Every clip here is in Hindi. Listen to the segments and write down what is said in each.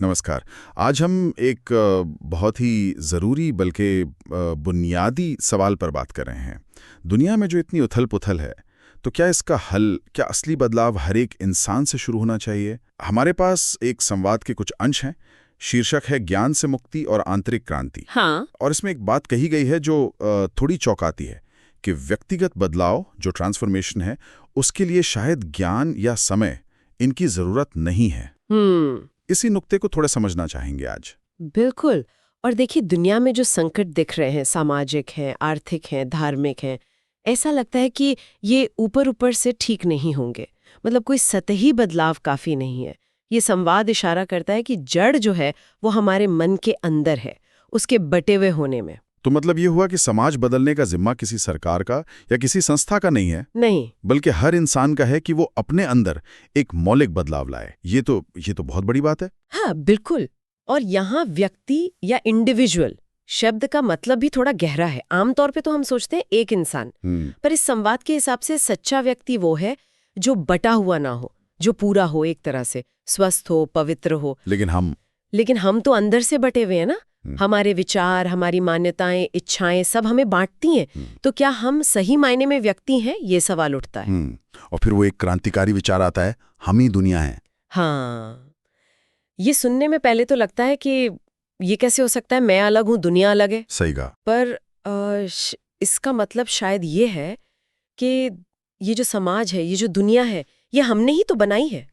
नमस्कार। आज हम एक बहुत ही ज़रूरी बल्कि बुनियादी सवाल पर बात कर रहे हैं। दुनिया में जो इतनी उथल-पुथल है, तो क्या इसका हल, क्या असली बदलाव हर एक इंसान से शुरू होना चाहिए? हमारे पास एक संवाद के कुछ अंश हैं। शीर्षक है ज्ञान से मुक्ति और आंतरिक क्रांति। हाँ। और इसमें एक बात कही गई है जो थोड़ी चौंकाती है कि व्यक्तिगत बदलाव, जो ट्रांसफॉर्मेशन है, उसके लिए शायद ज्ञान या समय इनकी ज़रूरत नहीं है। इसी नुक्ते को थोड़ा समझना चाहेंगे आज। बिल्कुल। और देखिए, दुनिया में जो संकट दिख रहे हैं, सामाजिक हैं, आर्थिक हैं, धार्मिक हैं, ऐसा लगता है कि ये ऊपर ऊपर से ठीक नहीं होंगे। मतलब कोई सतही बदलाव काफी नहीं है। ये संवाद इशारा करता है कि जड़ जो है वो हमारे मन के अंदर है, उसके बटे हुए होने में। तो मतलब ये हुआ कि समाज बदलने का जिम्मा किसी सरकार का या किसी संस्था का नहीं है, नहीं, बल्कि हर इंसान का है कि वो अपने अंदर एक मौलिक बदलाव लाए। ये तो बहुत बड़ी बात है। हाँ बिल्कुल। और यहाँ व्यक्ति या इंडिविजुअल शब्द का मतलब भी थोड़ा गहरा है। आमतौर पे तो हम सोचते हैं एक इंसान, पर इस संवाद के हिसाब से सच्चा व्यक्ति वो है जो बटा हुआ ना हो, जो पूरा हो, एक तरह से स्वस्थ हो, पवित्र हो। लेकिन हम तो अंदर से बटे हुए हैं ना। हमारे विचार, हमारी मान्यताएं, इच्छाएं सब हमें बांटती हैं। तो क्या हम सही मायने में व्यक्ति हैं, ये सवाल उठता है। और फिर वो एक क्रांतिकारी विचार आता है, हम ही दुनिया है। हाँ, ये सुनने में पहले तो लगता है कि ये कैसे हो सकता है, मैं अलग हूं, दुनिया अलग है। सही कहा। पर इसका मतलब शायद ये है कि ये जो समाज है, ये जो दुनिया है, ये हमने ही तो बनाई है।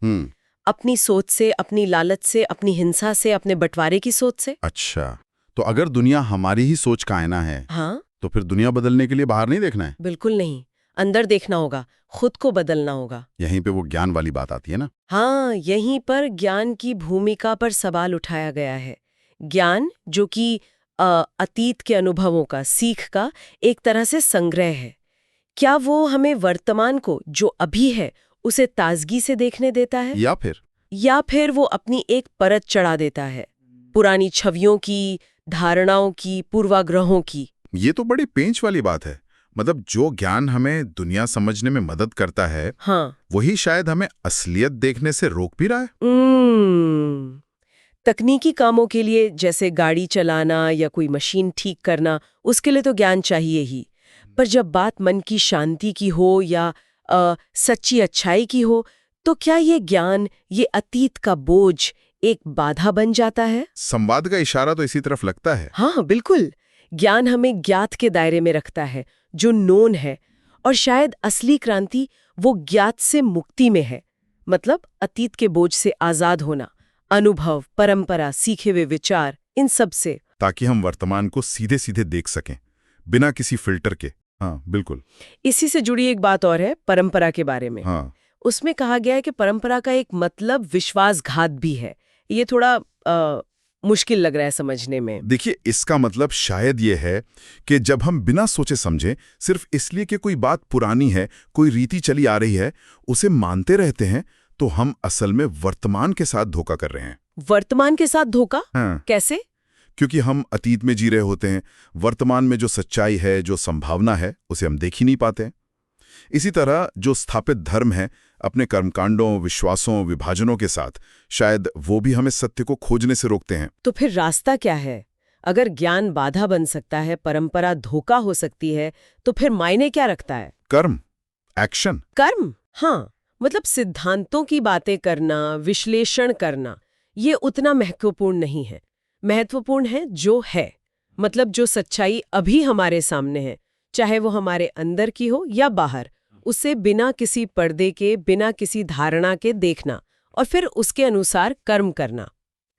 अपनी सोच से, अपनी लालच से, अपनी हिंसा से, अपने बंटवारे की सोच से। अच्छा, तो अगर दुनिया हमारी ही सोच का आईना है, हाँ, तो फिर दुनिया बदलने के लिए बाहर नहीं देखना है। बिल्कुल नहीं। अंदर देखना होगा, खुद को बदलना होगा। यहीं पे वो ज्ञान वाली बात आती है ना। हाँ, यहीं पर ज्ञान की भूमिका पर सवाल उठाया गया है। ज्ञान जो कि अतीत के अनुभवों का, सीख का एक तरह से संग्रह है। क्या वो हमें वर्तमान को, जो अभी है, उसे ताजगी से देखने देता है, या फिर वो अपनी एक परत चढ़ा देता है, पुरानी छवियों की, धारणाओं की, पूर्वाग्रहों की। ये तो बड़ी पेंच वाली बात है। मतलब जो ज्ञान हमें दुनिया समझने में मदद करता है, हाँ, वही शायद हमें असलियत देखने से रोक भी रहा है। तकनीकी कामों के लिए, जैसे गाड़ी चलाना या कोई मशीन ठीक करना, उसके लिए तो ज्ञान चाहिए ही। पर जब बात मन की शांति की हो या सच्ची अच्छाई की हो, तो क्या ये ज्ञान, ये अतीत का बोझ एक बाधा बन जाता है? संवाद का इशारा तो इसी तरफ लगता है। हाँ बिल्कुल। ज्ञान हमें ज्ञात के दायरे में रखता है, जो नोन है। और शायद असली क्रांति वो ज्ञात से मुक्ति में है। मतलब अतीत के बोझ से आजाद होना, अनुभव, परंपरा, सीखे हुए विचार, इन सब से। ताकि हम वर्तमान को सीधे सीधे देख सकें, बिना किसी फिल्टर के। हाँ बिल्कुल। इसी से जुड़ी एक बात और है, परंपरा के बारे में। हाँ। उसमें कहा गया है कि परंपरा का एक मतलब विश्वासघात भी है। ये थोड़ा मुश्किल लग रहा है समझने में। देखिए, इसका मतलब शायद ये है कि जब हम बिना सोचे समझे, सिर्फ इसलिए कि कोई बात पुरानी है, कोई रीति चली आ रही है, उसे मानते रहते हैं, तो हम असल में वर्तमान के साथ धोखा कर रहे हैं। वर्तमान के साथ धोखा? हाँ। कैसे? क्योंकि हम अतीत में जी रहे होते हैं। वर्तमान में जो सच्चाई है, जो संभावना है, उसे हम देख ही नहीं पाते। इसी तरह जो स्थापित धर्म है, अपने कर्मकांडों, विश्वासों, विभाजनों के साथ, शायद वो भी हमें सत्य को खोजने से रोकते हैं। तो फिर रास्ता क्या है? अगर ज्ञान बाधा बन सकता है, परंपरा धोखा हो सकती है, तो फिर मायने क्या रखता है? कर्म, एक्शन। कर्म? हाँ, मतलब सिद्धांतों की बातें करना, विश्लेषण करना, ये उतना महत्वपूर्ण नहीं है। महत्वपूर्ण है जो है। मतलब जो सच्चाई अभी हमारे सामने है, चाहे वो हमारे अंदर की हो या बाहर, उसे बिना किसी पर्दे के, बिना किसी धारणा के देखना, और फिर उसके अनुसार कर्म करना,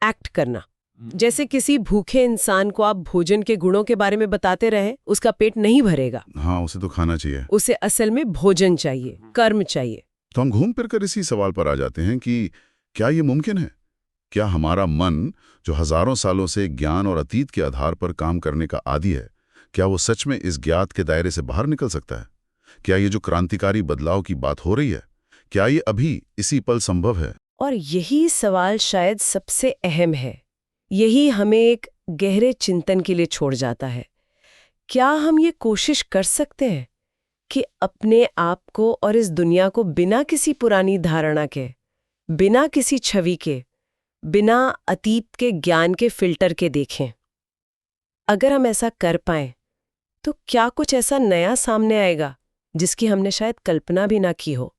एक्ट करना। जैसे किसी भूखे इंसान को आप भोजन के गुणों के बारे में बताते रहे, उसका पेट नहीं भरेगा। हाँ, उसे तो खाना चाहिए। उसे असल में भोजन चाहिए, कर्म चाहिए। तो हम घूम फिर कर इसी सवाल पर आ जाते हैं कि क्या ये मुमकिन है? क्या हमारा मन, जो हजारों सालों से ज्ञान और अतीत के आधार पर काम करने का आदी है, क्या वो सच में इस ज्ञात के दायरे से बाहर निकल सकता है? क्या ये जो क्रांतिकारी बदलाव की बात हो रही है, क्या ये अभी इसी पल संभव है? और यही सवाल शायद सबसे अहम है। यही हमें एक गहरे चिंतन के लिए छोड़ जाता है। क्या हम ये कोशिश कर सकते हैं कि अपने आप को और इस दुनिया को बिना किसी पुरानी धारणा के, बिना किसी छवि के, बिना अतीत के ज्ञान के फिल्टर के देखें। अगर हम ऐसा कर पाएं तो क्या कुछ ऐसा नया सामने आएगा जिसकी हमने शायद कल्पना भी ना की हो।